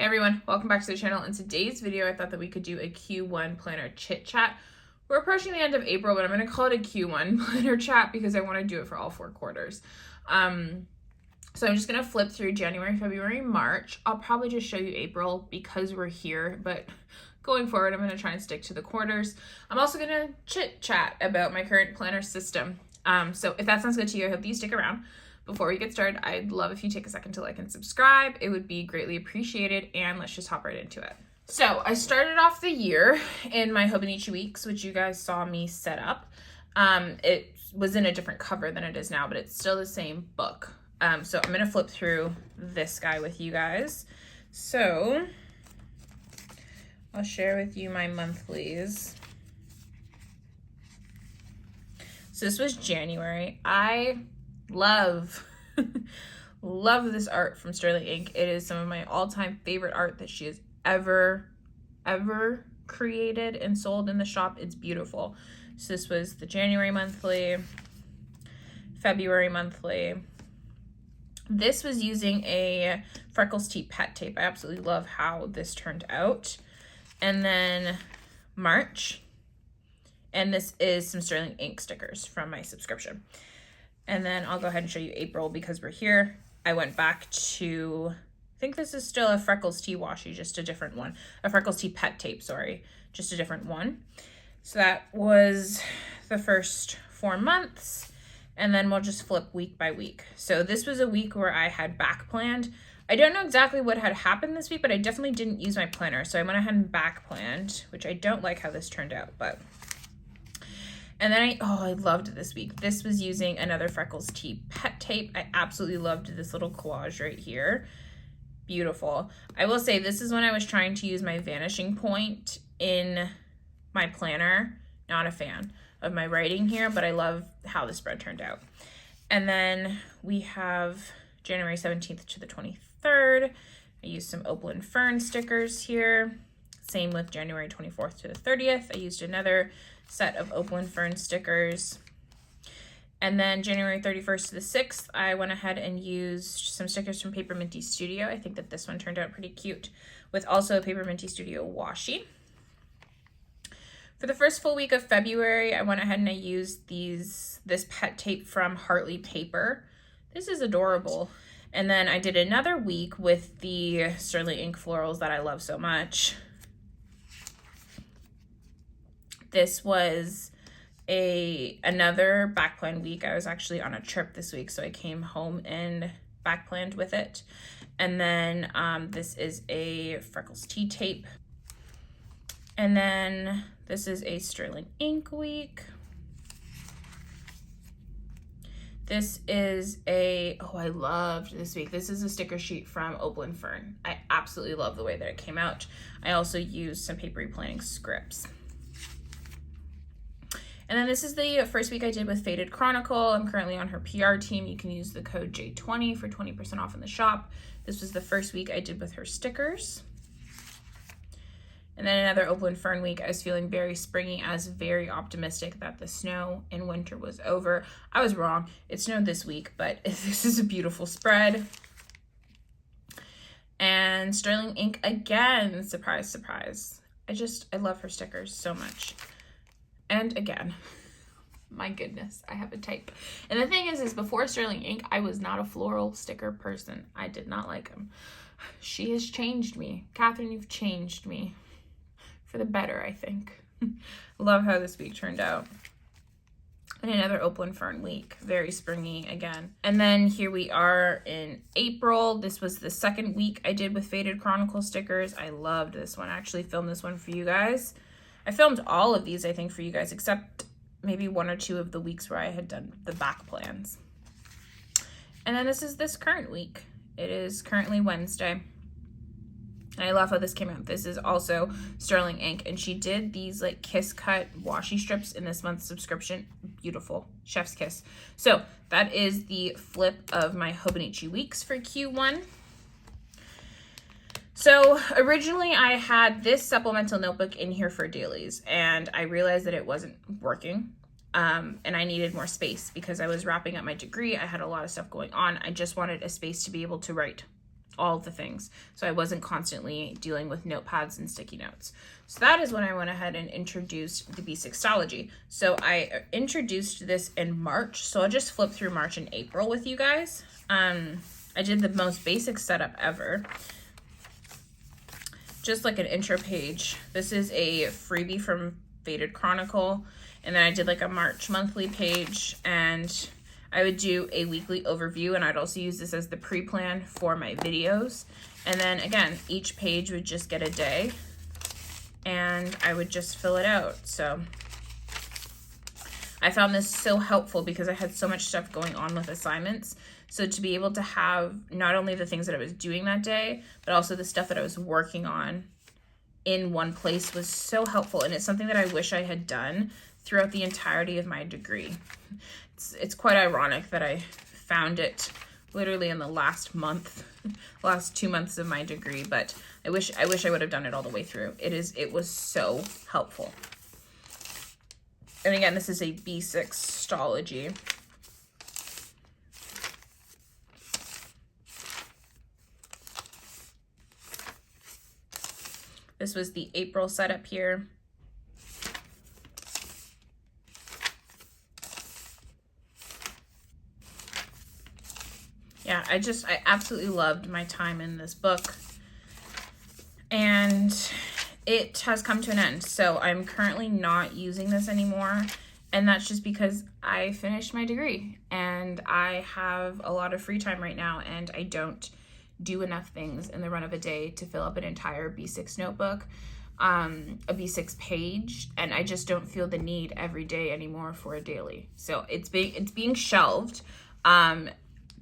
Hey everyone, welcome back to the channel. In today's video, I thought that we could do a Q1 planner chit chat. We're approaching the end of April, but I'm going to call it a Q1 planner chat because I want to do it for all 4 quarters. So I'm just going to flip through January, February, March. I'll probably just show you April because we're here, but going forward, I'm going to try and stick to the quarters. I'm also going to chit chat about my current planner system. So if that sounds good to you, I hope you stick around. Before we get started, I'd love if you take a second to like and subscribe. It would be greatly appreciated, and let's just hop right into it. So I started off the year in my Hobonichi Weeks, which you guys saw me set up. It was in a different cover than it is now, but it's still the same book. So I'm gonna flip through this guy with you guys. So I'll share with you my monthlies. So this was January. I love this art from Sterling Ink. It is some of my all-time favorite art that she has ever created and sold in the shop. It's beautiful. So this was the January monthly, February monthly. This was using a Freckles Tea pet tape. I absolutely love how this turned out. And then March, and this is some Sterling Ink stickers from my subscription. And then I'll go ahead and show you April because we're here. I went back to, I think this is still a Freckles Tea washi, just a different one. A Freckles Tea pet tape, sorry, just a different one. So that was the first 4 months. And then we'll just flip week by week. So this was a week where I had back planned. I don't know exactly what had happened this week, but I definitely didn't use my planner. So I went ahead and back planned, which I don't like how this turned out, but. And then I loved this week. This was using another Freckles Tea pet tape. I absolutely loved this little collage right here. Beautiful. I will say this is when I was trying to use my vanishing point in my planner. Not a fan of my writing here, but I love how the spread turned out. And then we have January 17th to the 23rd. I used some Opal and Fern stickers here. Same with January 24th to the 30th. I used another set of Opal and Fern stickers. And then January 31st to the 6th, I went ahead and used some stickers from Paper Minty Studio. I think that this one turned out pretty cute, with also a Paper Minty Studio washi. For the first full week of February, I went ahead and I used this pet tape from Hartley Paper. This is adorable. And then I did another week with the Sterling Ink florals that I love so much. This was another back plan week. I was actually on a trip this week, so I came home and back planned with it. And then this is a Freckles Tea tape. And then this is a Sterling Ink week. This is I loved this week. This is a sticker sheet from Opal and Fern. I absolutely love the way that it came out. I also used some papery planning scripts. And then this is the first week I did with Faded Chronicle. I'm currently on her PR team. You can use the code J20 for 20% off in the shop. This was the first week I did with her stickers. And then another Opal and Fern week. I was feeling very springy. I was very optimistic that the snow in winter was over. I was wrong. It snowed this week, but this is a beautiful spread. And Sterling Ink again. Surprise, surprise. I love her stickers so much. And again, my goodness, I have a type. And the thing is before Sterling Ink, I was not a floral sticker person. I did not like them. She has changed me. Catherine, you've changed me. For the better, I think. Love how this week turned out. And another Opal and Fern week. Very springy again. And then here we are in April. This was the second week I did with Faded Chronicle stickers. I loved this one. I actually filmed this one for you guys. I filmed all of these, I think, for you guys, except maybe 1 or 2 of the weeks where I had done the back plans. And then this is this current week. It is currently Wednesday. And I love how this came out. This is also Sterling Ink, and she did these like kiss cut washi strips in this month's subscription. Beautiful. Chef's kiss. So that is the flip of my Hobonichi Weeks for Q1. So originally I had this supplemental notebook in here for dailies, and I realized that it wasn't working. And I needed more space because I was wrapping up my degree. I had a lot of stuff going on. I just wanted a space to be able to write all the things. So I wasn't constantly dealing with notepads and sticky notes. So that is when I went ahead and introduced the B6 Stalogy. So I introduced this in March. So I'll just flip through March and April with you guys. I did the most basic setup ever. Just like an intro page. This is a freebie from Faded Chronicle. And then I did like a March monthly page, and I would do a weekly overview, and I'd also use this as the pre-plan for my videos. And then again, each page would just get a day, and I would just fill it out. So I found this so helpful because I had so much stuff going on with assignments. So to be able to have not only the things that I was doing that day, but also the stuff that I was working on in one place was so helpful. And it's something that I wish I had done throughout the entirety of my degree. It's quite ironic that I found it literally in the last 2 months of my degree, but I wish I would have done it all the way through. It was so helpful. And again, this is a B6 Stalogy. This was the April setup here. Yeah, I absolutely loved my time in this book, and it has come to an end. So I'm currently not using this anymore, and that's just because I finished my degree and I have a lot of free time right now, and I don't do enough things in the run of a day to fill up an entire B6 notebook, a B6 page, and I just don't feel the need every day anymore for a daily. So it's being shelved.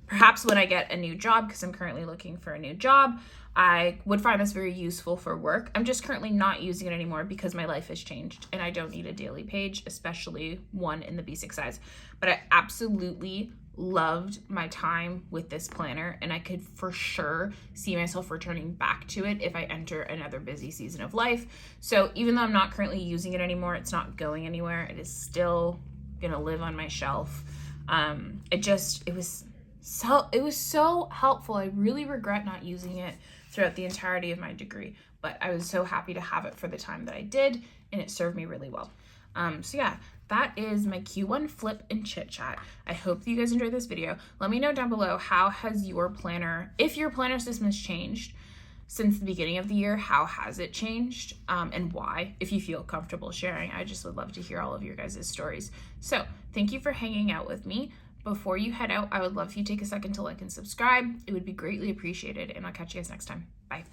Perhaps when I get a new job, because I'm currently looking for a new job, I would find this very useful for work. I'm just currently not using it anymore because my life has changed and I don't need a daily page, especially one in the B6 size. But I absolutely loved my time with this planner, and I could for sure see myself returning back to it if I enter another busy season of life. So even though I'm not currently using it anymore, it's not going anywhere. It is still gonna live on my shelf. It was so helpful. I really regret not using it throughout the entirety of my degree, but I was so happy to have it for the time that I did, and it served me really well. So yeah, that is my Q1 flip and chit chat. I hope that you guys enjoyed this video. Let me know down below, how has your planner, if your planner system has changed since the beginning of the year, how has it changed, and why, if you feel comfortable sharing. I just would love to hear all of your guys' stories. So thank you for hanging out with me. Before you head out, I would love if you take a second to like and subscribe. It would be greatly appreciated, and I'll catch you guys next time. Bye.